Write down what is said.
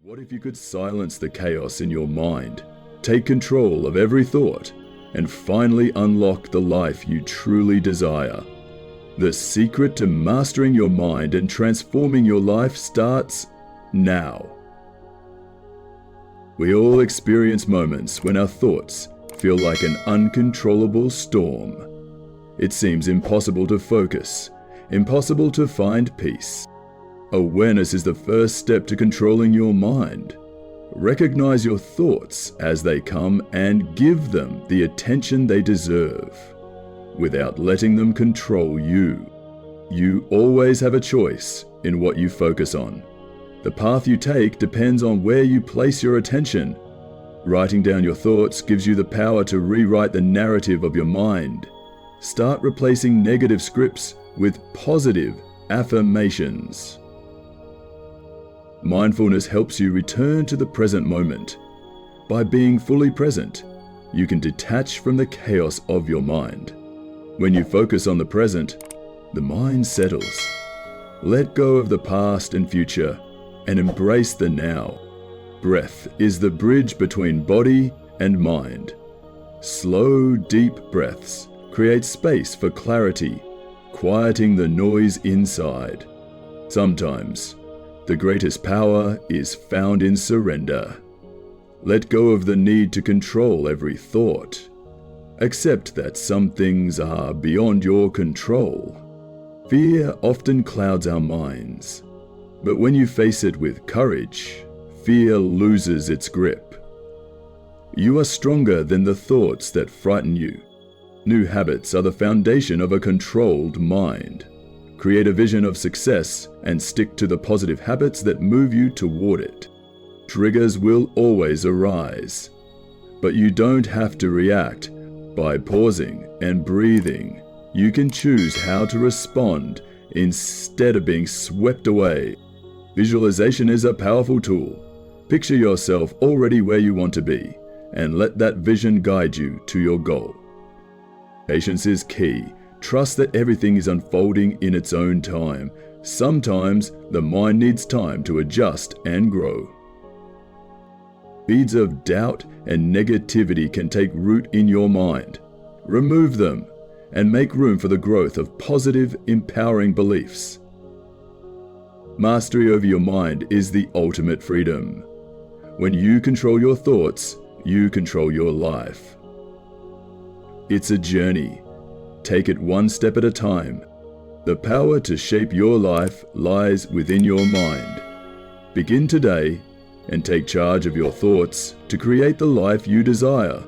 What if you could silence the chaos in your mind, take control of every thought, and finally unlock the life you truly desire? The secret to mastering your mind and transforming your life starts now. We all experience moments when our thoughts feel like an uncontrollable storm. It seems impossible to focus, impossible to find peace. Awareness is the first step to controlling your mind. Recognize your thoughts as they come and give them the attention they deserve, without letting them control you. You always have a choice in what you focus on. The path you take depends on where you place your attention. Writing down your thoughts gives you the power to rewrite the narrative of your mind. Start replacing negative scripts with positive affirmations. Mindfulness helps you return to the present moment. By being fully present, you can detach from the chaos of your mind. When you focus on the present, the mind settles. Let go of the past and future and embrace the now. Breath is the bridge between body and mind. Slow, deep breaths create space for clarity, quieting the noise inside. Sometimes, the greatest power is found in surrender. Let go of the need to control every thought. Accept that some things are beyond your control. Fear often clouds our minds, but when you face it with courage, fear loses its grip. You are stronger than the thoughts that frighten you. New habits are the foundation of a controlled mind. Create a vision of success and stick to the positive habits that move you toward it. Triggers will always arise, but you don't have to react. By pausing and breathing, you can choose how to respond instead of being swept away. Visualization is a powerful tool. Picture yourself already where you want to be, and let that vision guide you to your goal. Patience is key. Trust that everything is unfolding in its own time. Sometimes the mind needs time to adjust and grow. Seeds of doubt and negativity can take root in your mind. Remove them and make room for the growth of positive, empowering beliefs. Mastery over your mind is the ultimate freedom. When you control your thoughts, you control your life. It's a journey. Take it one step at a time. The power to shape your life lies within your mind. Begin today and take charge of your thoughts to create the life you desire.